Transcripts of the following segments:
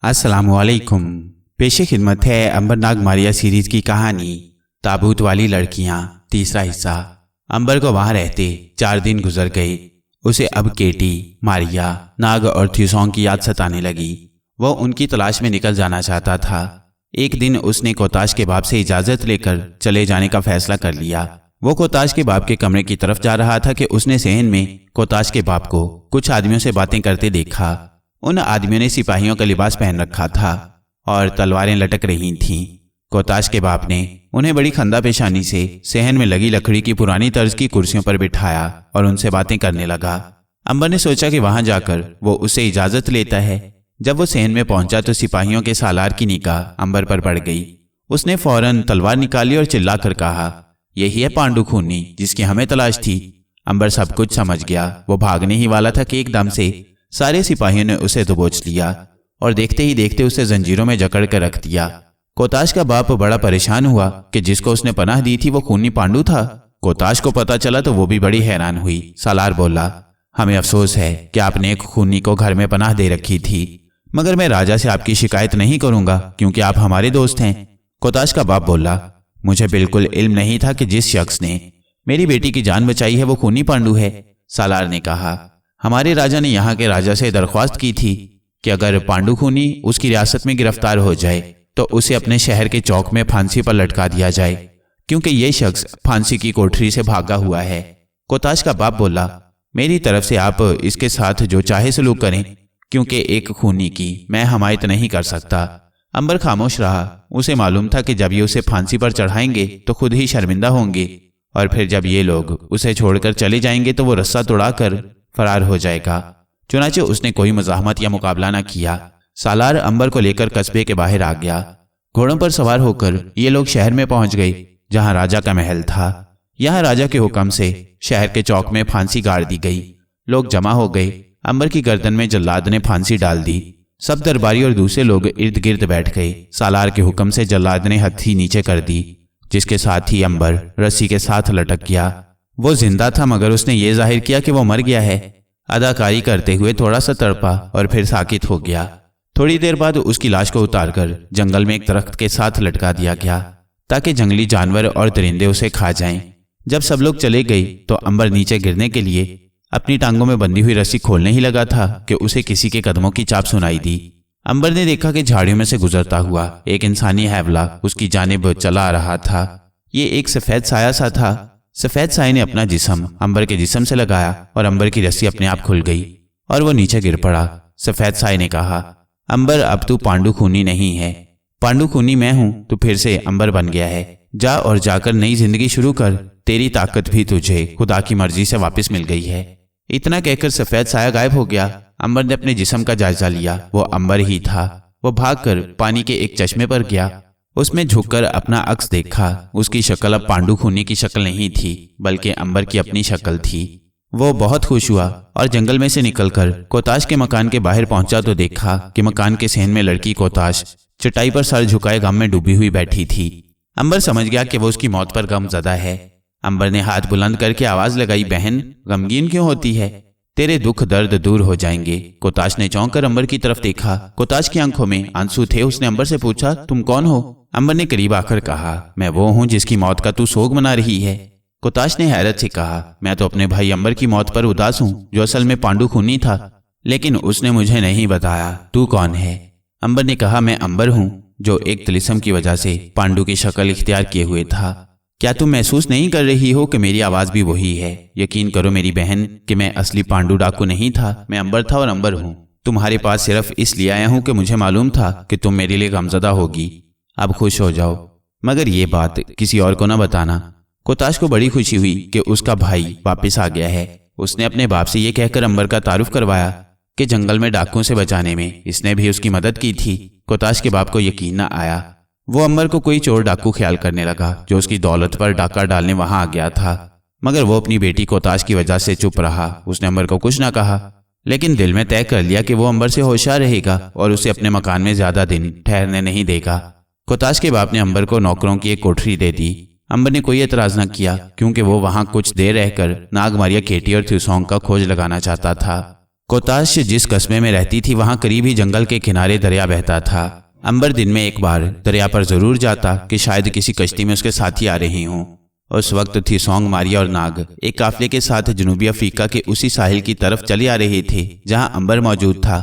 अस्सलामुअलैकुम। पेशे खिदमत है अंबर नाग मारिया सीरीज की कहानी ताबूत वाली लड़कियां, तीसरा हिस्सा। अंबर को वहां रहते 4 दिन गुजर गए। उसे अब केटी, मारिया, नाग और थ्यूसोंग की याद सताने लगी। वो उनकी तलाश में निकल जाना चाहता था। एक दिन उसने कोताश के बाप से इजाजत लेकर चले जाने का फैसला कर लिया। वो कोताश के बाप के कमरे की तरफ जा रहा था कि उसने सहन में कोताश के बाप को कुछ आदमियों से बातें करते देखा। उन आदमियों ने सिपाहियों का लिबास पहन रखा था और तलवारें लटक रही थीं। कोताश के बाप ने उन्हें बड़ी खंदा पेशानी से सहन में लगी लकड़ी की पुरानी तर्ज की कुर्सियों पर बिठाया और उनसे बातें करने लगा। अंबर ने सोचा कि वहां जाकर वो उससे इजाजत लेता है। जब वो सहन में पहुंचा तो सिपाहियों के सालार की निगाह अंबर पर पड़ गई। उसने फौरन तलवार निकाली और चिल्लाकर कहा, यही है पांडु खूनी जिसकी हमें तलाश थी। अंबर सब कुछ समझ गया। वो भागने ही वाला था कि एकदम से सारे सिपाहियों ने उसे दबोच लिया और देखते ही देखते उसे जंजीरों में जकड़ कर रख दिया। कोताश का बाप बड़ा परेशान हुआ कि जिसको उसने पनाह दी थी वो खूनी पांडु था। कोताश को पता चला तो वो भी बड़ी हैरान हुई। सालार बोला, हमें अफसोस है कि आपने एक खूनी को घर में पनाह दे रखी थी, मगर मैं राजा से आपकी शिकायत नहीं करूंगा क्योंकि आप हमारे दोस्त हैं। कोताश का बाप बोला, मुझे बिल्कुल इल्म नहीं था कि जिस शख्स ने मेरी बेटी की जान बचाई है वो खूनी पांडु है। सालार ने कहा, हमारे राजा ने यहाँ के राजा से दरख्वास्त की थी कि अगर पांडु खूनी उसकी रियासत में गिरफ्तार हो जाए तो उसे अपने शहर के चौक में फांसी पर लटका दिया जाए, क्योंकि ये शख्स फांसी की कोठरी से भागा हुआ है। कोताश का बाप बोला, मेरी तरफ से आप इसके साथ जो चाहे सलूक करें, क्योंकि एक खूनी की मैं हमायत नहीं कर सकता। अंबर खामोश रहा। उसे मालूम था कि जब ये उसे फांसी पर चढ़ाएंगे तो खुद ही शर्मिंदा होंगे और फिर जब ये लोग उसे छोड़कर चले जाएंगे तो वो रस्सा तोड़ाकर फरार हो जाएगा। चुनाचे उसने कोई मुजाहमत या मुकाबला न किया। सालार अंबर को लेकर कस्बे के बाहर आ गया। घोड़ों पर सवार होकर ये लोग शहर में पहुंच गए जहां राजा का महल था। यहां राजा के हुक्म से शहर के चौक में फांसी गाड़ दी गई। लोग जमा हो गए। अंबर की गर्दन में जल्लाद ने फांसी डाल दी। सब दरबारी और दूसरे लोग इर्द गिर्द बैठ गए। सालार के हुक्म से जल्लाद ने हथी नीचे कर दी, जिसके साथ ही अंबर रस्सी के साथ लटक गया। वो जिंदा था मगर उसने ये जाहिर किया कि वो मर गया है। अदाकारी करते हुए थोड़ा सा तड़पा और फिर साकित हो गया। थोड़ी देर बाद उसकी लाश को उतारकर जंगल में एक दरख्त के साथ लटका दिया गया ताकि जंगली जानवर और दरिंदे उसे खा जाएं। जब सब लोग चले गए तो अंबर नीचे गिरने के लिए अपनी टांगों में बंधी हुई रस्सी खोलने ही लगा था कि उसे किसी के कदमों की चाप सुनाई दी। अंबर ने देखा कि झाड़ियों में से गुजरता हुआ एक इंसानी हैवला उसकी जानिब चला आ रहा था। ये एक सफेद साया सा था। सफेद साये ने अपना जिस्म अंबर के जिस्म से लगाया और अंबर की रस्सी अपने आप खुल गई और वो नीचे गिर पड़ा। सफेद साये ने कहा, अंबर अब तू पांडु खूनी नहीं है। पांडु खूनी मैं हूं, तू फिर से अंबर बन गया है। जा और जाकर नई जिंदगी शुरू कर। तेरी ताकत भी तुझे खुदा की मर्जी से वापस मिल गई है। इतना कहकर सफेद साया गायब हो गया। अंबर ने अपने जिस्म का जायजा लिया। वो अंबर ही था। वो भागकर पानी के एक चश्मे पर गया। उसमें झुककर अपना अक्स देखा। उसकी शक्ल अब पांडु खूनी की शक्ल नहीं थी बल्कि अंबर की अपनी शक्ल थी। वो बहुत खुश हुआ और जंगल में से निकलकर कोताश के मकान के बाहर पहुंचा तो देखा कि मकान के सहन में लड़की कोताश चटाई पर सर झुकाए गम में डूबी हुई बैठी थी। अंबर समझ गया कि वो उसकी मौत पर गमज़दा है। अंबर ने हाथ बुलंद करके आवाज लगाई, बहन गमगीन क्यों होती है? तेरे दुख दर्द दूर हो जाएंगे। कोताश ने चौंक कर अंबर की तरफ देखा। कोताश की आंखों में आंसू थे। उसने अंबर से पूछा, तुम कौन हो? अंबर ने करीब आकर कहा, मैं वो हूं जिसकी मौत का तू सोग मना रही है। कोताश ने हैरत से कहा, मैं तो अपने भाई अंबर की मौत पर उदास हूं जो असल में पांडु खूनी था, लेकिन उसने मुझे नहीं बताया तू कौन है। अंबर ने कहा, मैं अंबर हूं जो एक तिलिस्म की वजह से पांडु की शक्ल इख्तियार किए हुए था। क्या तुम महसूस नहीं कर रही हो कि मेरी आवाज भी वही है? यकीन करो मेरी बहन कि मैं असली पांडु डाकू नहीं था। मैं अंबर था और अंबर हूं। तुम्हारे पास सिर्फ इसलिए आया हूं कि मुझे मालूम था कि तुम मेरे लिए गमज़दा होगी। अब खुश हो जाओ, मगर ये बात किसी और को न बताना। कोताश को बड़ी खुशी हुई कि उसका भाई वापस आ गया है। उसने अपने बाप से ये कहकर अंबर का तारुफ करवाया कि जंगल में डाकुओं से बचाने में इसने भी उसकी मदद की थी। कोताश के बाप को यकीन न आया। वो अंबर को कोई चोर डाकू ख्याल करने लगा जो उसकी दौलत पर डाका डालने वहां आ गया था, मगर वो अपनी बेटी कोताश की वजह से चुप रहा। उसने अंबर को कुछ ना कहा, लेकिन दिल में तय कर लिया कि वो अंबर से होशियार रहेगा और उसे अपने मकान में ज्यादा दिन ठहरने नहीं देगा। कोताश के बाप ने अंबर को नौकरों की एक कोठरी दे दी। अंबर ने कोई एतराज न किया क्योंकि वो वहां कुछ देर रहकर नाग मारिया केटी और थ्यूसोंग का खोज लगाना चाहता था। कोताश जिस कस्बे में रहती थी वहां करीब ही जंगल के किनारे दरिया बहता था। अंबर दिन में एक बार दरिया पर जरूर जाता कि शायद किसी कश्ती में उसके साथी आ रहे हों। उस वक्त थी सोंग, मारिया और नाग एक काफिले के साथ जनूबी अफ्रीका के उसी साहिल की तरफ चले आ रहे थे जहां अंबर मौजूद था।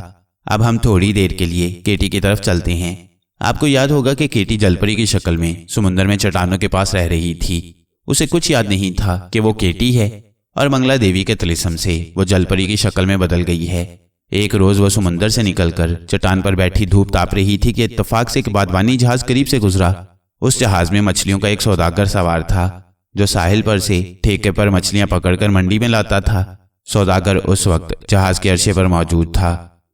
अब हम थोड़ी देर के लिए केटी की तरफ चलते हैं। आपको याद होगा कि केटी जलपरी की शक्ल में समुद्र में चट्टानों के पास रह रही थी। उसे कुछ याद नहीं था कि वो केटी है और मंगला देवी के तिलिस्म से वो जलपरी की शक्ल में बदल गई है। एक रोज वो समुद्र से निकलकर चट्टान पर बैठी धूप ताप रही थी कि इत्तेफाक से एक बागवानी जहाज करीब से गुजरा। उस जहाज में मछलियों का एक सौदागर सवार था जो साहिल पर से ठेके पर मछलियां पकड़कर मंडी में लाता था। सौदागर उस वक्त जहाज के अर्शे पर मौजूद था।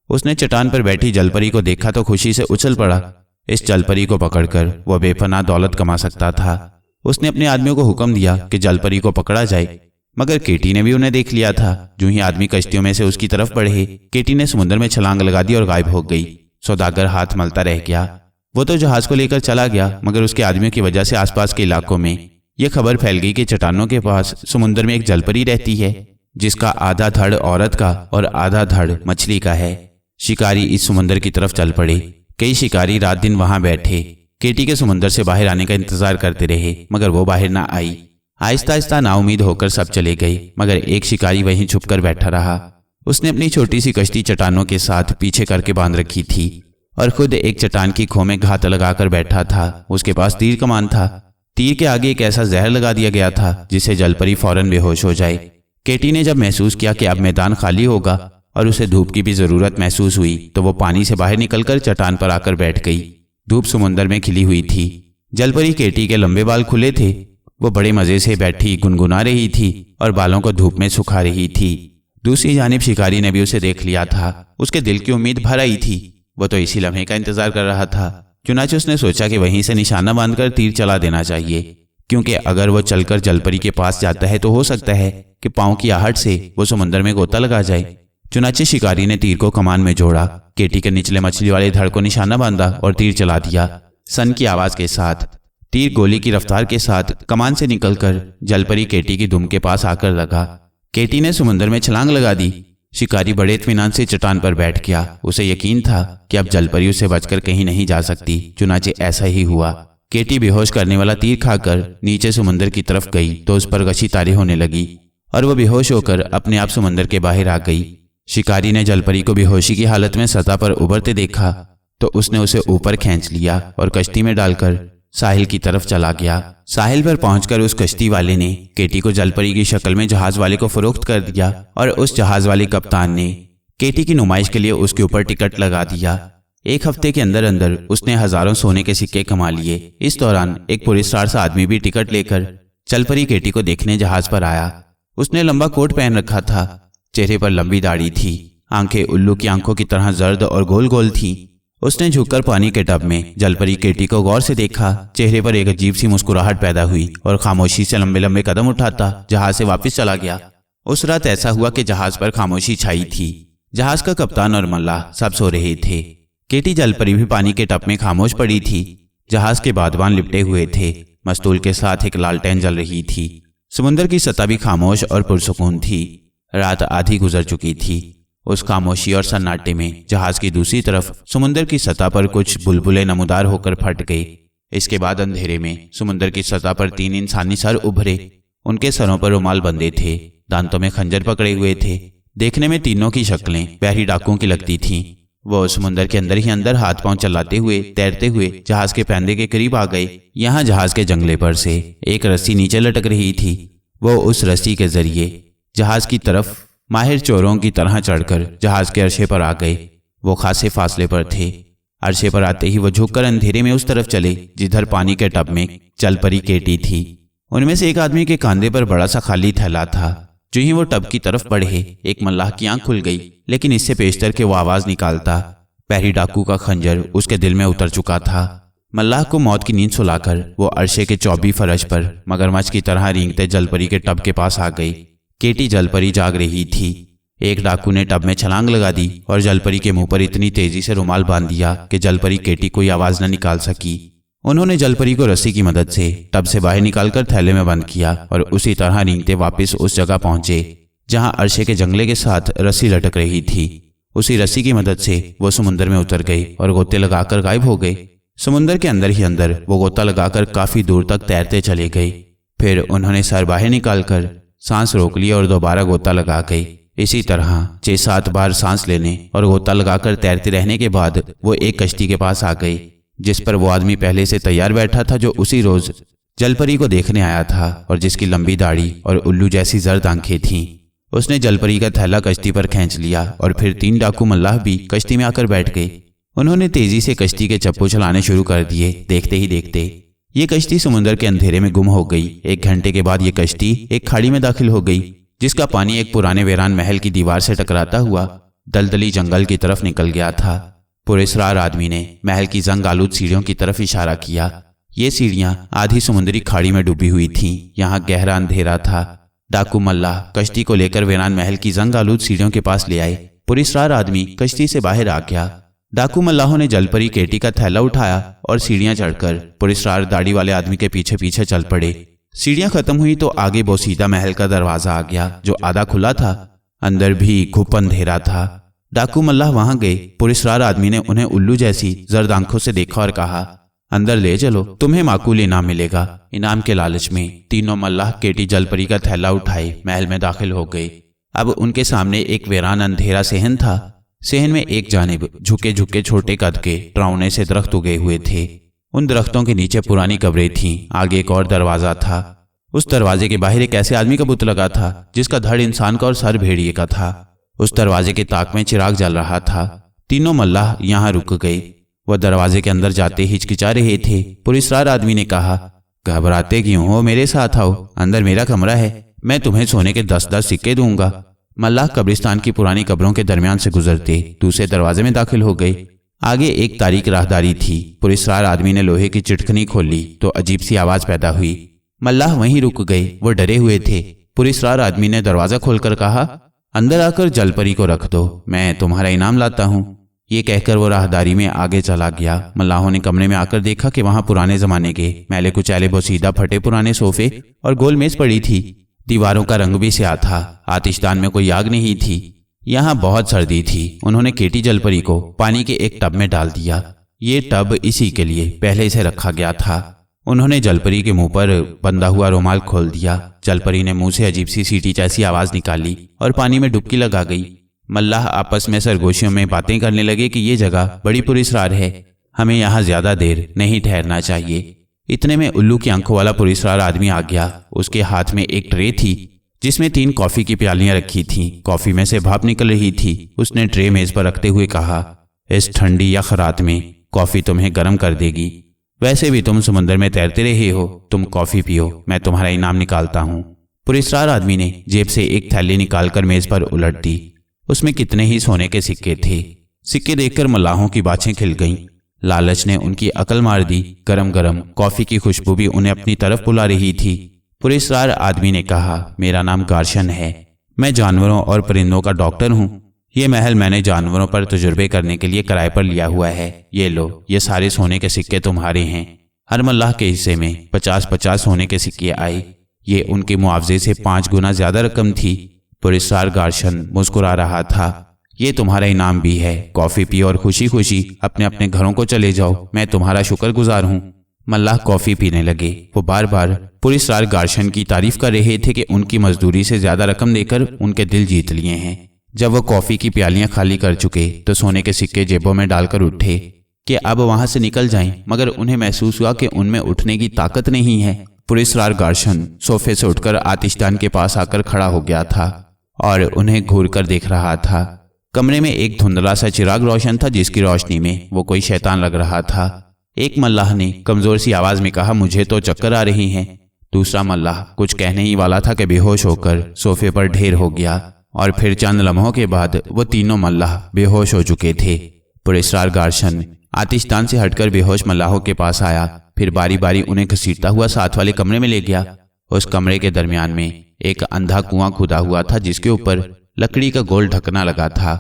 उसने चट्टान पर बैठी जलपरी को देखा तो खुशी से उछल पड़ा। इस जलपरी को पकड़कर वह बेपनाह दौलत कमा सकता था। उसने अपने आदमियों को हुक्म दिया कि जलपरी को पकड़ा जाए, मगर केटी ने भी उन्हें देख लिया था। जो ही आदमी कश्तियों में से उसकी तरफ बढ़े, केटी ने समुद्र में छलांग लगा दी और गायब हो गई। सौदागर हाथ मलता रह गया। वो तो जहाज को लेकर चला गया, मगर उसके आदमियों की वजह से आसपास के इलाकों में यह खबर फैल गई कि चट्टानों के पास समुद्र में एक जलपरी रहती है जिसका आधा धड़ औरत का और आधा धड़ मछली का है। शिकारी इस समुद्र की तरफ चल पड़े। कई शिकारी रात दिन वहां बैठे केटी के समुद्र से बाहर आने का इंतजार करते रहे, मगर वो बाहर ना आई। आहिस्ता आहिस्ता नाउमीद होकर सब चले गए, मगर एक शिकारी वहीं छुपकर बैठा रहा। उसने अपनी छोटी सी कश्ती चट्टानों के साथ पीछे करके बांध रखी थी और खुद एक चट्टान की खो में घात लगाकर बैठा था। उसके पास तीर कमान था। तीर के आगे एक ऐसा जहर लगा दिया गया था जिससे जलपरी फौरन बेहोश हो जाए। केटी ने जब महसूस किया कि अब मैदान खाली होगा और उसे धूप की भी जरूरत महसूस हुई तो वो पानी से बाहर निकलकर चट्टान पर आकर बैठ गई। धूप समुद्र में खिली हुई थी। जलपरी केटी के लंबे बाल खुले थे। वो बड़े मजे से बैठी गुनगुना रही थी और बालों को धूप में सुखा रही थी। दूसरी जानिब शिकारी ने भी उसे देख लिया था। उसके दिल की उम्मीद भर आई थी। वो तो इसी लम्हे का इंतजार कर रहा था। चुनाचे उसने सोचा कि वहीं से निशाना बांधकर तीर चला देना चाहिए, क्योंकि अगर वो चलकर जलपरी के पास जाता है तो हो सकता है कि पांव की आहट से वो समुद्र में गोता लगा जाए। चुनाचे शिकारी ने तीर को कमान में जोड़ा, केटी के निचले मछली वाले धड़ को निशाना बांधा और तीर चला दिया। सन की आवाज के साथ तीर गोली की रफ्तार के साथ कमान से निकलकर जलपरी केटी की दुम के पास आकर लगा। केटी ने समुद्र में छलांग लगा दी। शिकारी बड़े इत्मीनान से चट्टान पर बैठ गया। उसे यकीन था कि अब जलपरी उसे बचकर कहीं नहीं जा सकती। चुनाचे ऐसा ही हुआ। केटी बेहोश करने वाला तीर खाकर नीचे समुद्र की तरफ गई तो उस पर गशी तारी होने लगी और वह बेहोश होकर अपने आप समुद्र के बाहर आ गई। शिकारी ने जलपरी को बेहोशी की हालत में सतह पर उभरते देखा तो उसने उसे ऊपर खींच लिया और कश्ती में डालकर साहिल की तरफ चला गया। साहिल पर पहुंचकर उस कश्ती वाले ने केटी को जलपरी की शक्ल में जहाज वाले को फरोख्त कर दिया और उस जहाज वाले कप्तान ने केटी की नुमाइश के लिए उसके ऊपर टिकट लगा दिया। एक हफ्ते के अंदर अंदर उसने हजारों सोने के सिक्के कमा लिए। इस दौरान एक पुलिसदार सा आदमी भी टिकट लेकर जलपरी केटी को देखने जहाज पर आया। उसने लंबा कोट पहन रखा था। चेहरे पर लंबी दाढ़ी थी। आंखें उल्लू की आंखों की तरह जर्द और गोल गोल थी। उसने झुककर पानी के टब में जलपरी केटी को गौर से देखा। चेहरे पर एक अजीब सी मुस्कुराहट पैदा हुई और खामोशी से लंबे लंबे कदम उठाता जहाज से वापस चला गया। उस रात ऐसा हुआ कि जहाज पर खामोशी छाई थी। जहाज का कप्तान और मल्लाह सब सो रहे थे। केटी जलपरी भी पानी के टब में खामोश पड़ी थी। जहाज के बादवान लिपटे हुए थे। मस्तूल के साथ एक लालटेन जल रही थी। समुद्र की सतह भी खामोश और पुरसुकून थी। रात आधी गुजर चुकी थी। उस खामोशी और सन्नाटे में जहाज की दूसरी तरफ समुद्र की सतह पर कुछ बुलबुलें नमूदार होकर फट गए। इसके बाद अंधेरे में समुद्र की सतह पर 3 इंसानी सर उभरे। उनके सरों पर रुमाल बंधे थे। दांतों में खंजर पकड़े हुए थे। देखने में तीनों की शक्लें बहरी डाकुओं की लगती थीं। वो समुद्र के अंदर ही अंदर हाथ पांव चलाते हुए तैरते हुए जहाज के पैंदे के करीब आ गए। यहाँ जहाज के जंगले पर से एक रस्सी नीचे लटक रही थी। वो उस रस्सी के जरिए जहाज की तरफ माहिर चोरों की तरह चढ़कर जहाज के अर्शे पर आ गए। वो खासे फासले पर थे। अर्शे पर आते ही वो झुककर अंधेरे में उस तरफ चले जिधर पानी के टब में जलपरी केटी थी। उनमें से एक आदमी के कांधे पर बड़ा सा खाली थैला था। जो ही वो टब की तरफ बढ़े, एक मल्लाह की आंख खुल गई, लेकिन इससे पेशतर के वो आवाज निकालता। बहरी डाकू का खंजर उसके दिल में उतर चुका था। मल्लाह को मौत की नींद सुलाकर वो अर्शे के 24 फर्श पर मगरमच्छ की तरह रेंगते जलपरी के टब के पास आ गई। केटी जलपरी जाग रही थी। एक डाकू ने टब में छलांग लगा दी और जलपरी के मुंह पर इतनी तेजी से रुमाल बांध दिया कि जलपरी केटी कोई आवाज न निकाल सकी। उन्होंने जलपरी को रस्सी की मदद से टब से बाहर निकालकर थैले में बंद किया और उसी तरह रेंगते वापस उस जगह पहुंचे जहां अरशे के जंगले के साथ रस्सी लटक रही थी। उसी रस्सी की मदद से वो समुद्र में उतर गए और गोते लगाकर गायब हो गए। समुद्र के अंदर ही अंदर वो गोता लगाकर काफी दूर तक तैरते चले गए। फिर उन्होंने सर बाहर निकालकर सांस रोक लिया और दोबारा गोता लगा गए। इसी तरह 6-7 बार सांस लेने और गोता लगाकर तैरते रहने के बाद वो एक कश्ती के पास आ गए, जिस पर वो आदमी पहले से तैयार बैठा था, जो उसी रोज जलपरी को देखने आया था और जिसकी लंबी दाढ़ी और उल्लू जैसी जर्द आंखें थीं। उसने जलपरी का थैला कश्ती पर खींच लिया और फिर 3 डाकू मल्लाह भी कश्ती में आकर बैठ गए। उन्होंने तेजी से कश्ती के चप्पू चलाने शुरू कर दिए। देखते ही देखते ये कश्ती समुद्र के अंधेरे में गुम हो गई। 1 घंटे के बाद ये कश्ती एक खाड़ी में दाखिल हो गई, जिसका पानी एक पुराने वीरान महल की दीवार से टकराता हुआ दलदली जंगल की तरफ निकल गया था। पुरस्कार आदमी ने महल की जंग आलूद सीढ़ियों की तरफ इशारा किया। ये सीढ़ियां आधी समुद्री खाड़ी में डूबी हुई थीं। यहाँ गहरा अंधेरा था। डाकू मल्लाह कश्ती को लेकर वीरान महल की जंग आलूद सीढ़ियों के पास ले आए। पुरस्कार आदमी कश्ती से बाहर आ गया। डाकू मल्लाहों ने जलपरी केटी का थैला उठाया और सीढ़ियां चढ़कर पुरस्कार दाढ़ी वाले आदमी के पीछे पीछे चल पड़े। सीढ़ियां खत्म हुई तो आगे बोसीदा महल का दरवाजा आ गया, जो आधा खुला था। अंदर भी घुप अंधेरा था। डाकू मल्लाह वहां गए। पुरस्कार आदमी ने उन्हें उल्लू जैसी जर्द आंखों से देखा और कहा, अंदर ले चलो, तुम्हें माकूल इनाम मिलेगा। इनाम के लालच में तीनों मल्लाह केटी जलपरी का थैला उठाए महल में दाखिल हो गए। अब उनके सामने एक वीरान अंधेरा सहन था। सहन में एक जानिब झुके झुके छोटे कद के डरावने से दरख्त उगे हुए थे। उन दरख्तों के नीचे पुरानी कब्रें थीं। आगे एक और दरवाजा था। उस दरवाजे के बाहर एक ऐसे आदमी का बुत लगा था जिसका धड़ इंसान का और सर भेड़िए का था। उस दरवाजे के ताक में चिराग जल रहा था। तीनों मल्लाह यहाँ रुक गए। वह दरवाजे के अंदर जाते हिचकिचा रहे थे। पुरस्कार आदमी ने कहा, घबराते क्यों हो, मेरे साथ आओ, अंदर मेरा कमरा है, मैं तुम्हें सोने के 10-10 सिक्के दूंगा। मल्लाह कब्रिस्तान की पुरानी कब्रों के दरमियान से गुजरते दूसरे दरवाजे में दाखिल हो गए। आगे एक तारीक राहदारी थी। पुरस्कार आदमी ने लोहे की चिटकनी खोली तो अजीब सी आवाज पैदा हुई। मल्लाह वहीं रुक गए। वो डरे हुए थे। पुरस्कार आदमी ने दरवाजा खोलकर कहा, अंदर आकर जलपरी को रख दो, मैं तुम्हारा इनाम लाता हूँ। ये कहकर वो राहदारी में आगे चला गया। मल्लाहों ने कमरे में आकर देखा कि वहां पुराने जमाने के मैले कुचैले बोसीदा फटे पुराने सोफे और गोल मेज पड़ी थी। दीवारों का रंग भी स्याह था। आतिशदान में कोई आग नहीं थी। यहाँ बहुत सर्दी थी। उन्होंने केटी जलपरी को पानी के एक टब में डाल दिया। ये टब इसी के लिए पहले से रखा गया था। उन्होंने जलपरी के मुंह पर बंधा हुआ रुमाल खोल दिया। जलपरी ने मुंह से अजीब सी सीटी जैसी आवाज निकाली और पानी में डुबकी लगा गई। मल्लाह आपस में सरगोशियों में बातें करने लगे कि ये जगह बड़ी पुरस्कार है, हमें यहाँ ज्यादा देर नहीं ठहरना चाहिए। इतने में उल्लू की आंखों वाला पुरस्कार आदमी आ गया। उसके हाथ में एक ट्रे थी जिसमें 3 कॉफी की प्यालियां रखी थीं। कॉफी में से भाप निकल रही थी। उसने ट्रे मेज पर रखते हुए कहा, इस ठंडी या खरात में कॉफी तुम्हें गर्म कर देगी। वैसे भी तुम समुद्र में तैरते रहे हो, तुम कॉफी पियो, मैं तुम्हारा इनाम निकालता हूँ। पुरस्कार आदमी ने जेब से एक थैली निकालकर मेज पर उलट दी। उसमें कितने ही सोने के सिक्के थे। सिक्के देखकर मल्लाहों की बाछें खिल गईं। लालच ने उनकी अकल मार दी। गरम गरम कॉफी की खुशबू भी उन्हें अपनी तरफ बुला रही थी। पुरस्कार आदमी ने कहा, मेरा नाम गार्शन है, मैं जानवरों और परिंदों का डॉक्टर हूँ। ये महल मैंने जानवरों पर तजुर्बे करने के लिए किराए पर लिया हुआ है। ये लो, ये सारे सोने के सिक्के तुम्हारे हैं। हर मल्लाह के हिस्से में 50-50 सोने के सिक्के आए। ये उनके मुआवजे से 5 गुना ज्यादा रकम थी। पुरस्कार गार्शन मुस्कुरा रहा था। ये तुम्हारा इनाम भी है, कॉफी पियो और खुशी खुशी अपने अपने घरों को चले जाओ, मैं तुम्हारा शुक्रगुजार हूँ। मल्लाह कॉफी पीने लगे। वो बार बार पुरस्कार गार्शन की तारीफ कर रहे थे कि उनकी मजदूरी से ज्यादा रकम देकर उनके दिल जीत लिए हैं। जब वो कॉफी की प्यालियां खाली कर चुके तो सोने के सिक्के जेबों में डालकर उठे कि अब वहां से निकल जाएं, मगर उन्हें महसूस हुआ कि उनमें उठने की ताकत नहीं है। पुरस्कार गार्शन सोफे से उठकर आतिशदान के पास आकर खड़ा हो गया था और उन्हें घूर कर देख रहा था। कमरे में एक धुंधला सा चिराग रोशन था जिसकी रोशनी में वो कोई शैतान लग रहा था। एक मल्लाह ने कमजोर सी आवाज में कहा, मुझे तो चक्कर आ रही हैं। दूसरा मल्लाह कुछ कहने ही वाला था कि बेहोश होकर सोफे पर ढेर हो गया और फिर चंद लम्हों के बाद वो तीनों मल्लाह बेहोश हो चुके थे। पुरस्कार गार्शन आतिशदान से हटकर बेहोश मल्लाहों के पास आया, फिर बारी बारी उन्हें घसीटता हुआ साथ वाले कमरे में ले गया। उस कमरे के दरमियान में एक अंधा कुआं खुदा हुआ था जिसके ऊपर लकड़ी का गोल ढकना लगा था।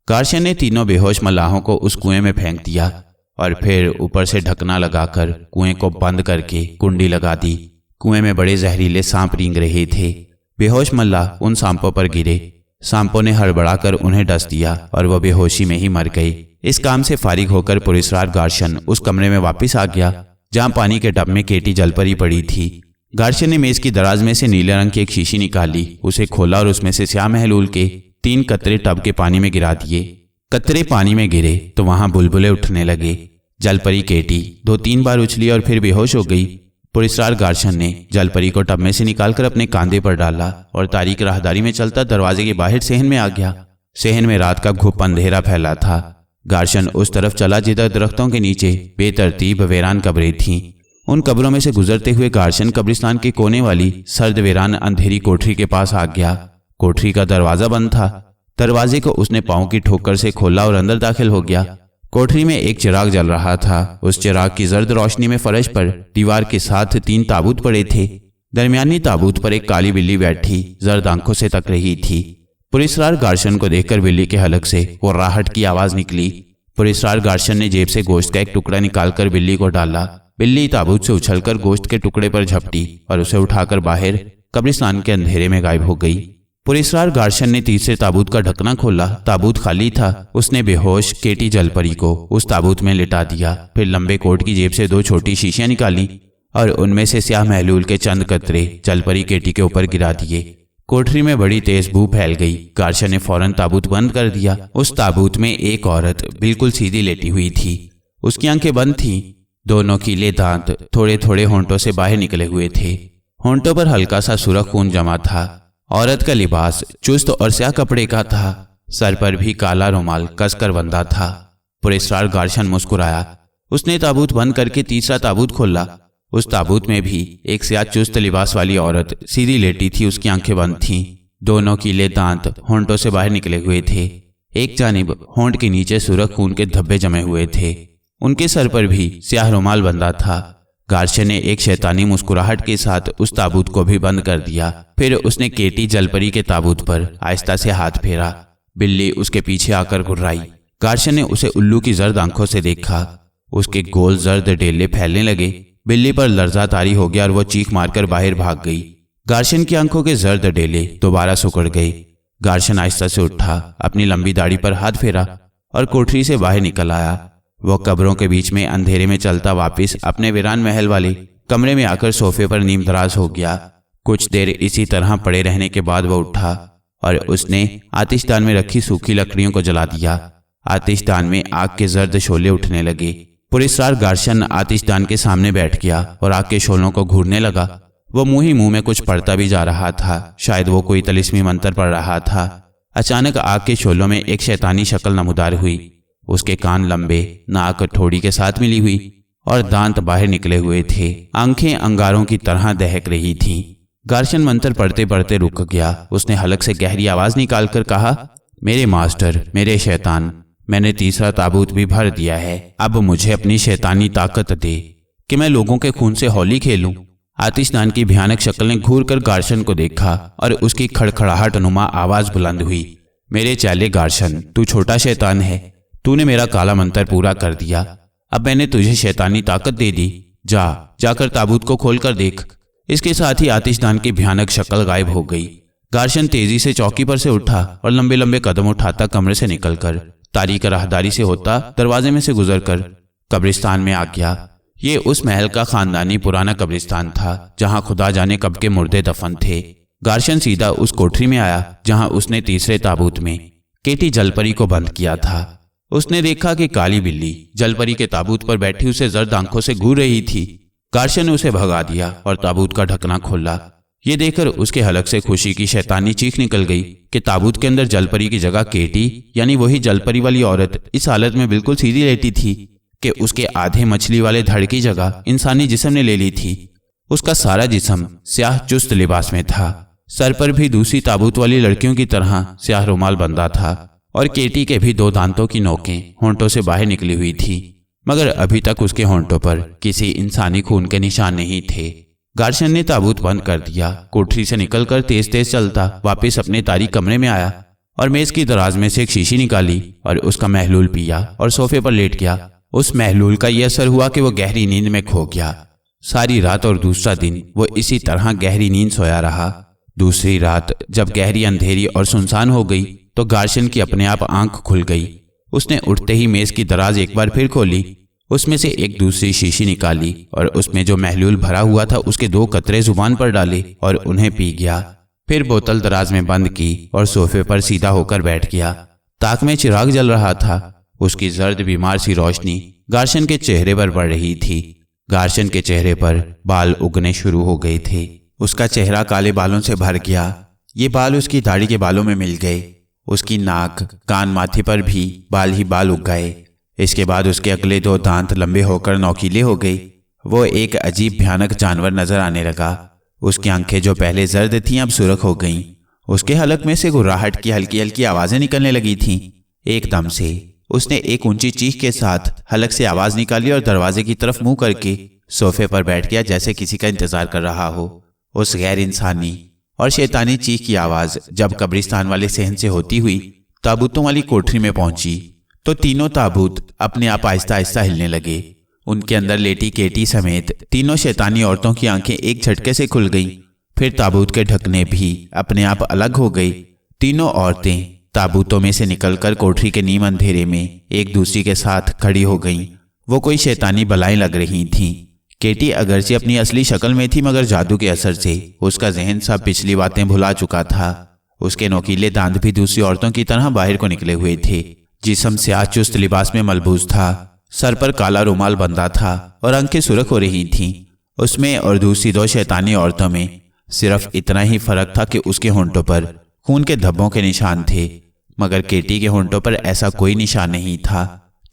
गार्शन ने तीनों बेहोश मल्लाहों को उस कुएं में फेंक दिया और फिर ऊपर से ढकना लगाकर कुएं को बंद करके कुंडी लगा दी। कुएं में बड़े जहरीले सांप रेंग रहे थे। बेहोश मल्ला उन सांपों पर गिरे। सांपों ने हड़बड़ाकर उन्हें डस दिया और वह बेहोशी में ही मर गए। इस काम से फारिग होकर पुलिसवार गार्शन उस कमरे में वापस आ गया जहां पानी के टब में केटी जल परी पड़ी थी। गार्शन ने मेज की दराज में से नीले रंग की एक शीशी निकाली, उसे खोला और उसमें से स्याह महलूल के 3 कतरे टब के पानी में गिरा दिए। कतरे पानी में गिरे तो वहां बुलबुले उठने लगे। जलपरी केटी 2-3 बार उछली और फिर बेहोश हो गई। पुलिसवार गार्शन ने जलपरी को टब में से निकालकर अपने कांधे पर डाला और तारीक राहदारी में चलता दरवाजे के बाहर सहन में आ गया। सहन में रात का घुप अंधेरा फैला था। गार्शन उस तरफ चला जिधर दरख्तों के नीचे बेतरतीब वीरान कब्रें थीं। उन कब्रों में से गुजरते हुए गार्शन कब्रिस्तान के कोने वाली सर्द वीरान अंधेरी कोठरी के पास आ गया। कोठरी का दरवाजा बंद था। दरवाजे को उसने पांव की ठोकर से खोला और अंदर दाखिल हो गया। कोठरी में एक चिराग जल रहा था। उस चिराग की जर्द रोशनी में फर्श पर दीवार के साथ 3 ताबूत पड़े थे। दरमियानी ताबूत पर एक काली बिल्ली बैठी जर्द आंखों से तक रही थी। पुलिसवार गार्शन को देखकर बिल्ली के हलक से वो राहट की आवाज निकली। पुलिसवार गार्शन ने जेब से गोश्त का एक टुकड़ा निकालकर बिल्ली को डाला। बिल्ली ताबूत से उछलकर गोश्त के टुकड़े पर झपटी और उसे उठाकर बाहर कब्रिस्तान के अंधेरे में गायब हो गई। पुलिसवार गार्शन ने तीसरे ताबूत का ढकना खोला। ताबूत खाली था। उसने बेहोश केटी जलपरी को उस ताबूत में लिटा दिया। फिर लंबे कोट की जेब से 2 छोटी शीशियां निकाली और उनमें से स्याह महलूल के चंद कतरे जलपरी केटी के ऊपर गिरा दिए। कोठरी में बड़ी तेज बू फैल गई। गार्शन ने फौरन ताबूत बंद कर दिया। उस ताबूत में एक औरत बिल्कुल सीधी लेटी हुई थी। उसकी आंखें बंद थीं। 2 नोकीले दांत थोड़े थोड़े होंठों से बाहर निकले हुए थे। होंठों पर हल्का सा सुर्ख खून जमा था। औरत का लिबास चुस्त और स्याह कपड़े का था। सर पर भी काला रुमाल कसकर बंधा था। पुलिसवार गार्शन मुस्कुराया। उसने ताबूत बंद करके तीसरा ताबूत खोला। उस ताबूत में भी एक स्याह चुस्त लिबास वाली औरत सीधी लेटी थी। उसकी आंखें बंद थीं। 2 नोकीले दांत होंठों से बाहर निकले हुए थे। एक जानिब होंठ के नीचे सुर्ख खून के धब्बे जमे हुए थे। उनके सर पर भी स्याह रुमाल बंधा था। गार्शन ने एक शैतानी मुस्कुराहट के साथ उस ताबूत को भी बंद कर दिया। फिर उसने केटी जलपरी के ताबूत पर आहिस्ता से हाथ फेरा। बिल्ली उसके पीछे आकर घुर्राई। गार्शन ने उसे उल्लू की जर्द आंखों से देखा। उसके गोल जर्द डेले फैलने लगे। बिल्ली पर लर्जा तारी हो गया और वो चीख मारकर बाहर भाग गई। गार्शन की आंखों के जर्द डेले दोबारा सुकड़ गए। गार्शन आहिस्ता से उठा, अपनी लंबी दाढ़ी पर हाथ फेरा और कोठरी से बाहर निकल आया। वो कब्रों के बीच में अंधेरे में चलता वापिस अपने वीरान महल वाले कमरे में आकर सोफे पर नीम दराज हो गया। कुछ देर इसी तरह पड़े रहने के बाद वह उठा और उसने आतिशदान में रखी सूखी लकड़ियों को जला दिया। आतिशदान में आग के जर्द शोले उठने लगे। पुलिसवार गार्शन आतिशदान के सामने बैठ गया और आग के शोलों को घूरने लगा। वो मुंह ही मुंह में कुछ पढ़ता भी जा रहा था। शायद वो कोई तलिस्मी मंत्र पढ़ रहा था। अचानक आग के शोलों में एक शैतानी शक्ल नमूदार हुई। उसके कान लंबे, नाक ठोड़ी के साथ मिली हुई और दांत बाहर निकले हुए थे। आंखें अंगारों की तरह दहक रही थीं। गार्शन मंत्र पढ़ते पढ़ते रुक गया। उसने हलक से गहरी आवाज निकालकर कहा, मेरे मास्टर, मेरे शैतान, मैंने तीसरा ताबूत भी भर दिया है। अब मुझे अपनी शैतानी ताकत दे कि मैं लोगों के खून से होली खेलूं। आतिशदान की भयानक शक्ल ने घूर कर गार्शन को देखा और उसकी खड़खड़ाहट नुमा आवाज बुलंद हुई, मेरे चैले गार्शन, तू छोटा शैतान है। तूने मेरा काला मंत्र पूरा कर दिया। अब मैंने तुझे शैतानी ताकत दे दी। जाकर ताबूत को खोल कर देख। इसके साथ ही आतिशदान की भयानक शक्ल गायब हो गई। गार्शन तेजी से चौकी पर से उठा और लंबे लंबे कदम उठाता कमरे से निकलकर तारीक राहदारी से होता दरवाजे में से गुजरकर कब्रिस्तान में आ गया। ये उस महल का खानदानी पुराना कब्रिस्तान था जहां खुदा जाने कब के मुर्दे दफन थे। गार्शन सीधा उस कोठरी में आया जहां उसने तीसरे ताबूत में केटी जलपरी को बंद किया था। उसने देखा कि काली बिल्ली जलपरी के ताबूत पर बैठी उसे जर्द आंखों से घूर रही थी। गार्शन ने उसे भगा दिया और ताबूत का ढकना खोला। ये देखकर उसके हलक से खुशी की शैतानी चीख निकल गई कि ताबूत के अंदर जलपरी की जगह केटी, यानी वही जलपरी वाली औरत, इस हालत में बिल्कुल सीधी लेटी थी कि उसके आधे मछली वाले धड़ की जगह इंसानी जिस्म ने ले ली थी। उसका सारा जिस्म स्याह चुस्त लिबास में था। सर पर भी दूसरी ताबूत वाली लड़कियों की तरह स्याह रुमाल बंधा था और केटी के भी 2 दांतों की नोकें होंठों से बाहर निकली हुई थी, मगर अभी तक उसके होंठों पर किसी इंसानी खून के निशान नहीं थे। गार्शन ने ताबूत बंद कर दिया। कोठरी से निकलकर तेज तेज चलता वापस अपने तारीक कमरे में आया और मेज की दराज में से एक शीशी निकाली और उसका महलूल पिया और सोफे पर लेट गया। उस महलूल का यह असर हुआ कि वो गहरी नींद में खो गया। सारी रात और दूसरा दिन वो इसी तरह गहरी नींद सोया रहा। दूसरी रात जब गहरी अंधेरी और सुनसान हो गई तो गार्शन की अपने आप आंख खुल गई। उसने उठते ही मेज की दराज एक बार फिर खोली, उसमें से एक दूसरी शीशी निकाली और उसमें जो महलूल भरा हुआ था उसके 2 कतरे जुबान पर डाले और उन्हें पी गया। फिर बोतल दराज में बंद की और सोफे पर सीधा होकर बैठ गया। ताक में चिराग जल रहा था। उसकी जर्द बीमार सी रोशनी गार्शन के चेहरे पर पड़ रही थी। गार्शन के चेहरे पर बाल उगने शुरू हो गए थे। उसका चेहरा काले बालों से भर गया। ये बाल उसकी दाढ़ी के बालों में मिल गए। उसकी नाक, कान, माथे पर भी बाल ही बाल उग गए। इसके बाद उसके अगले 2 दांत लंबे होकर नोकीले हो गए। वो एक अजीब भयानक जानवर नजर आने लगा। उसकी आंखें जो पहले जर्द थीं अब सुर्ख हो गईं। उसके हलक में से गुर्राहट की हल्की हल्की आवाजें निकलने लगी थीं। एकदम से उसने एक ऊंची चीख के साथ हलक से आवाज निकाली और दरवाजे की तरफ मुंह करके सोफे पर बैठ गया, जैसे किसी का इंतजार कर रहा हो। उस गैर इंसानी और शैतानी चीख की आवाज जब कब्रिस्तान वाले सहन से होती हुई ताबूतों वाली कोठरी में पहुंची तो तीनों ताबूत अपने आप आहिस्ता आहिस्ता हिलने लगे। उनके अंदर लेटी केटी समेत तीनों शैतानी औरतों की आंखें एक झटके से खुल गईं। फिर ताबूत के ढकने भी अपने आप अलग हो गई। तीनों औरतें ताबूतों में से निकलकर कोठरी के नीम अंधेरे में एक दूसरी के साथ खड़ी हो गईं। वो कोई शैतानी बलाएं लग रही थीं। केटी अगरचे अपनी असली शक्ल में थी, मगर जादू के असर से उसका जहन सब पिछली बातें भुला चुका था। उसके नोकीले दांत भी दूसरी औरतों की तरह बाहर को निकले हुए थे। जिस्म स्याह चुस्त लिबास में मलबूस था। सर पर काला रुमाल बंधा था और आंखें सुर्ख हो रही थीं। उसमें और दूसरी 2 शैतानी औरतों में सिर्फ इतना ही फर्क था कि उसके होंठों पर खून के धब्बों के निशान थे, मगर केटी के होंठों पर ऐसा कोई निशान नहीं था।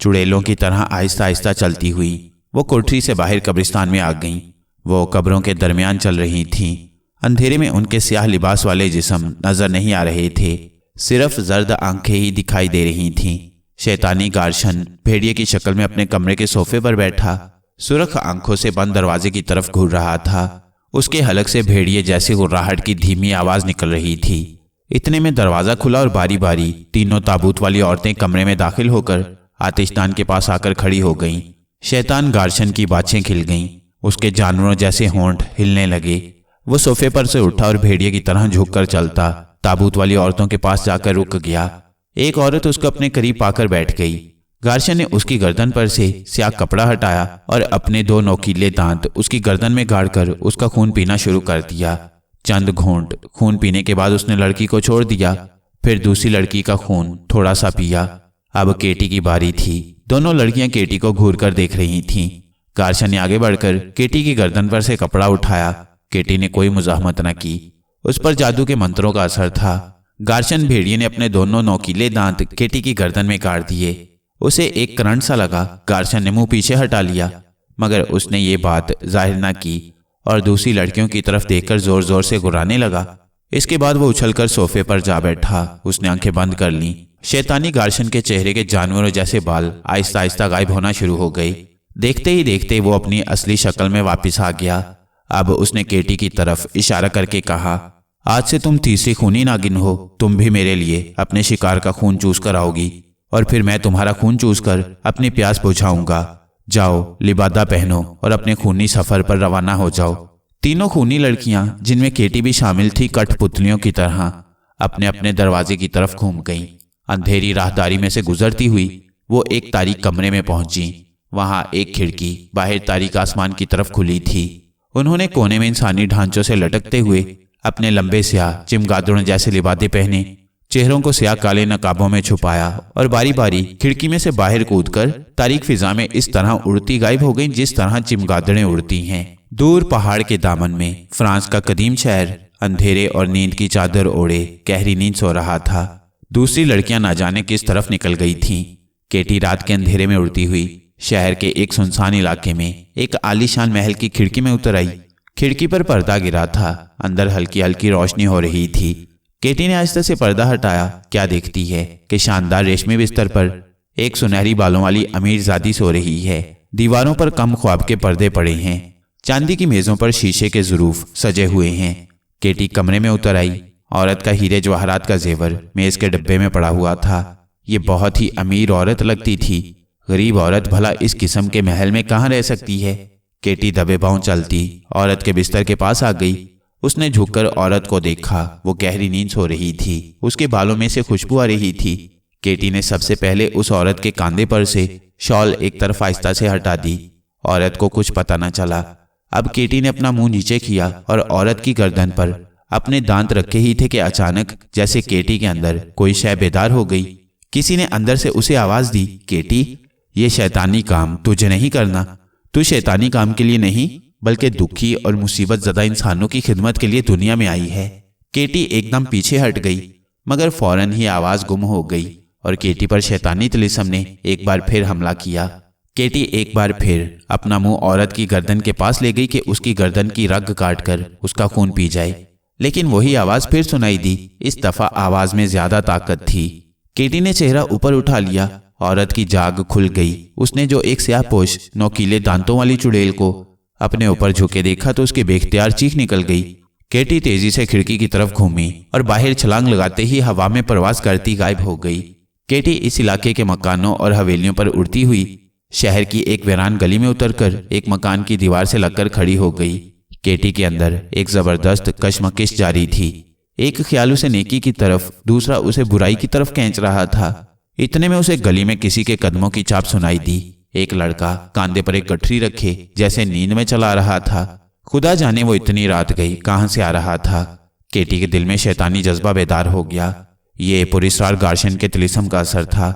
चुड़ैलों की तरह आहिस्ता आहिस्ता चलती हुई वो कोठरी से बाहर कब्रिस्तान में आ गईं। वो कब्रों के दरमियान चल रही थीं। अंधेरे में उनके स्याह लिबास वाले जिस्म नजर नहीं आ रहे थे, सिर्फ जर्द आंखें ही दिखाई दे रही थीं। शैतानी गार्शन भेड़िए की शक्ल में अपने कमरे के सोफे पर बैठा सुर्ख आंखों से बंद दरवाजे की तरफ घूर रहा था। उसके हलक से भेड़िए जैसे गुर्राहट की धीमी आवाज निकल रही थी। इतने में दरवाजा खुला और बारी बारी तीनों ताबूत वाली औरतें कमरे में दाखिल होकर आतिशदान के पास आकर खड़ी हो गईं। शैतान गार्शन की बाछें खिल गईं। उसके जानवरों जैसे होंठ हिलने लगे। वो सोफे पर से उठा और भेड़िए की तरह झुककर चलता ताबूत वाली औरतों के पास जाकर रुक गया। एक औरत उसको अपने करीब पाकर बैठ गई। गार्शन ने उसकी गर्दन पर से स्याह कपड़ा हटाया और अपने 2 नोकीले दांत उसकी गर्दन में गाड़कर उसका खून पीना शुरू कर दिया। चंद घूंट खून पीने के बाद उसने लड़की को छोड़ दिया। फिर दूसरी लड़की का खून थोड़ा सा पिया। अब केटी की बारी थी। दोनों लड़कियां केटी को घूर कर देख रही थीं। गार्शन ने आगे बढ़कर केटी की गर्दन पर से कपड़ा उठाया। केटी ने कोई मुजाहमत न की। उस पर जादू के मंत्रों का असर था। गार्शन भेड़िए ने अपने दोनों नोकीले दांत केटी की गर्दन में काट दिए। उसे एक करंट सा लगा। गार्शन ने मुंह पीछे हटा लिया, मगर उसने ये बात जाहिर न की और दूसरी लड़कियों की तरफ देखकर जोर जोर से गुर्राने लगा। इसके बाद वो उछलकर सोफे पर जा बैठा। उसने आंखें बंद कर लीं। शैतानी गार्शन के चेहरे के जानवरों जैसे बाल आहिस्ता आहिस्ता गायब होना शुरू हो गए। देखते ही देखते वो अपनी असली शक्ल में वापस आ गया। अब उसने केटी की तरफ इशारा करके कहा, आज से तुम तीसरी खूनी नागिन हो। तुम भी मेरे लिए अपने शिकार का खून चूस कर आओगी और फिर मैं तुम्हारा खून चूस कर अपनी प्यास बुझाऊंगा। जाओ, लिबादा पहनो और अपने खूनी सफर पर रवाना हो जाओ। तीनों खूनी लड़कियां, जिनमें केटी भी शामिल थी, कठपुतलियों की तरह अपने अपने दरवाजे की तरफ घूम गईं। अंधेरी राहदारी में से गुजरती हुई वो एक तारीक कमरे में पहुंची। वहां एक खिड़की बाहर तारीक आसमान की तरफ खुली थी। उन्होंने कोने में इंसानी ढांचों से लटकते हुए अपने लंबे स्याह चिमगादड़ों जैसे लिबादे पहने, चेहरों को स्याह काले नकाबों में छुपाया और बारी बारी खिड़की में से बाहर कूदकर तारीक फिजा में इस तरह उड़ती गायब हो गई जिस तरह चिमगादड़ें उड़ती हैं। दूर पहाड़ के दामन में फ्रांस का कदीम शहर अंधेरे और नींद की चादर ओढ़े गहरी नींद सो रहा था। दूसरी लड़कियां ना जाने किस तरफ निकल गई थीं। केटी रात के अंधेरे में उड़ती हुई शहर के एक सुनसान इलाके में एक आलीशान महल की खिड़की में उतर आई। खिड़की पर पर्दा गिरा था। अंदर हल्की हल्की रोशनी हो रही थी। केटी ने आहिस्ता से पर्दा हटाया। क्या देखती है कि शानदार रेशमी बिस्तर पर एक सुनहरी बालों वाली अमीरजादी सो रही है। दीवारों पर कम ख्वाब के पर्दे पड़े हैं। चांदी की मेजों पर शीशे के ज़ुरूफ सजे हुए हैं। केटी कमरे में उतर आई। औरत का हीरे जवाहरात का जेवर मेज के डब्बे में पड़ा हुआ था। ये बहुत ही अमीर औरत लगती थी। गरीब औरत भला इस किस्म के महल में कहाँ रह सकती है। केटी दबे पांव चलती औरत के बिस्तर के पास आ गई उसने झुककर औरत को देखा। वो गहरी नींद सो रही थी। उसके बालों में से खुशबू आ रही थी। केटी ने सबसे पहले उस औरत के कंधे पर से शॉल एक तरफ आहिस्ता से हटा दी। औरत को कुछ पता न चला। अब केटी ने अपना मुंह नीचे किया और औरत की गर्दन पर अपने दांत रखे ही थे कि अचानक जैसे केटी के अंदर कोई शय बेदार हो गई। किसी ने अंदर से उसे आवाज दी, केटी, ये शैतानी काम तुझे नहीं करना। तू शैतानी काम के लिए नहीं बल्कि दुखी और मुसीबत ज़दा इंसानों की खिदमत के लिए दुनिया में आई है। केटी एकदम पीछे हट गई, मगर फौरन ही आवाज गुम हो गई और केटी पर शैतानी तिलिस्म ने एक बार फिर हमला किया। केटी एक बार फिर अपना मुंह औरत की गर्दन के पास ले गई कि उसकी गर्दन की रग काट कर उसका खून पी जाए, लेकिन वही आवाज फिर सुनाई दी। इस दफा आवाज में ज्यादा ताकत थी। केटी ने चेहरा ऊपर उठा लिया। औरत की जाग खुल गई। उसने जो एक स्याहपोश नोकीले दांतों वाली चुड़ैल को अपने ऊपर झुके देखा तो उसकी बेख्तियार चीख निकल गई। केटी तेजी से खिड़की की तरफ घूमी और बाहर छलांग लगाते ही हवा में प्रवास करती गायब हो गई। केटी इस इलाके के मकानों और हवेलियों पर उड़ती हुई शहर की एक वीरान गली में उतरकर एक मकान की दीवार से लगकर खड़ी हो गई। केटी के अंदर एक जबरदस्त कशमकश जारी थी। एक ख्याल उसे नेकी की तरफ, दूसरा उसे बुराई की तरफ खींच रहा था। इतने में उसे गली में किसी के कदमों की चाप सुनाई दी। एक लड़का कांधे पर एक गठरी रखे जैसे नींद में चला रहा था। खुदा जाने वो इतनी रात गई कहां से आ रहा था। केटी के दिल में शैतानी जज्बा बेदार हो गया। ये पुरस्कार गार्शन के तिलिस्म का असर था।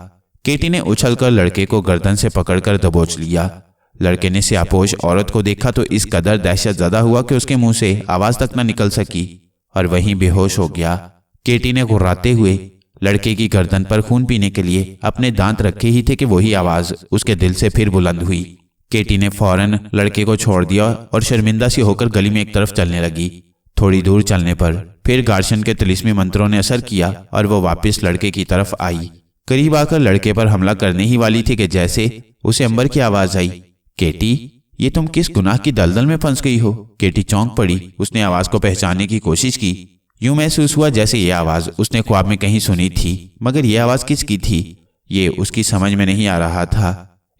केटी ने उछलकर लड़के को गर्दन से पकड़कर दबोच लिया। लड़के ने स्याहपोश औरत को देखा तो इस कदर दहशत ज़दा हुआ कि उसके मुंह से आवाज तक न निकल सकी और वहीं बेहोश हो गया। केटी ने गुर्राते हुए लड़के की गर्दन पर खून पीने के लिए अपने दांत रखे ही थे कि वही आवाज उसके दिल से फिर बुलंद हुई। केटी ने फौरन लड़के को छोड़ दिया और शर्मिंदा सी होकर गली में एक तरफ चलने लगी। थोड़ी दूर चलने पर फिर गार्शन के तिलिस्मी मंत्रों ने असर किया और वो वापस लड़के की तरफ आई। करीब आकर लड़के पर हमला करने ही वाली थी कि जैसे उसे अंबर की आवाज आई, केटी, ये तुम किस गुनाह की दलदल में फंस गई हो। केटी चौंक पड़ी। उसने आवाज को पहचानने की कोशिश की। यूं महसूस हुआ जैसे ये आवाज उसने ख्वाब में कहीं सुनी थी, मगर यह आवाज किसकी थी ये उसकी समझ में नहीं आ रहा था।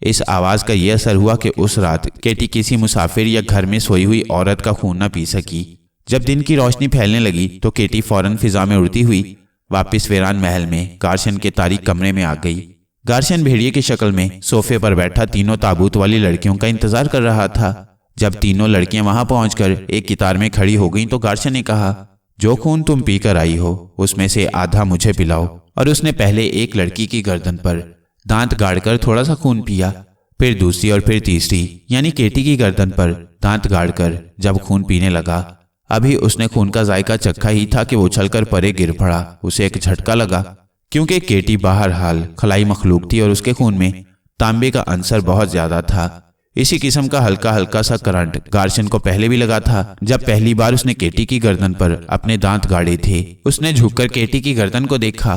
इस आवाज का यह असर हुआ कि उस रात केटी किसी मुसाफिर या घर में सोई हुई औरत का खून न पी सकी। जब दिन की रोशनी फैलने लगी तो केटी फौरन फिजा में उड़ती हुई वापस वीरान महल में गार्शन के तारीक कमरे में आ गई। गार्शन भेड़िए की शक्ल में सोफे पर बैठा तीनों ताबूत वाली लड़कियों का इंतजार कर रहा था। जब तीनों लड़कियां वहां पहुंचकर एक कतार में खड़ी हो गईं तो गार्शन ने कहा, जो खून तुम पीकर आई हो उसमें से आधा मुझे पिलाओ। और उसने पहले एक लड़की की गर्दन पर दांत गाड़कर थोड़ा सा खून पिया, फिर दूसरी और फिर तीसरी यानी केटी की गर्दन पर दांत गाड़कर जब खून पीने लगा, अभी उसने खून का जायका चखा ही था कि वो उछलकर परे गिर पड़ा। उसे एक झटका लगा क्योंकि केटी बहरहाल खलाई मखलूक थी और उसके खून में तांबे का अंसर बहुत ज्यादा था। इसी किस्म का हल्का हल्का सा करंट गार्शन को पहले भी लगा था जब पहली बार उसने केटी की गर्दन पर अपने दांत गाड़े थे। उसने झुककर केटी की गर्दन को देखा।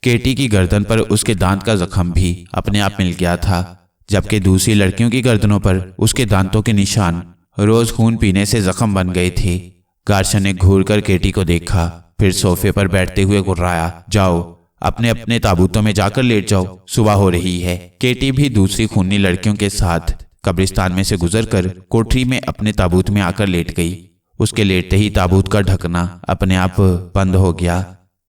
केटी की गर्दन पर उसके दांत का जख्म भी अपने आप मिल गया था, जबकि दूसरी लड़कियों की गर्दनों पर उसके दांतों के निशान रोज खून पीने से जख्म बन गए थे। गार्शन ने घूर कर केटी को देखा, फिर सोफे पर बैठते हुए गुर्राया, जाओ अपने अपने ताबूतों में जाकर लेट जाओ, सुबह हो रही है। केटी भी दूसरी खूनी लड़कियों के साथ कब्रिस्तान में से गुजरकर कोठरी में अपने ताबूत में आकर लेट गई। उसके लेटते ही ताबूत का ढकना अपने आप बंद हो गया।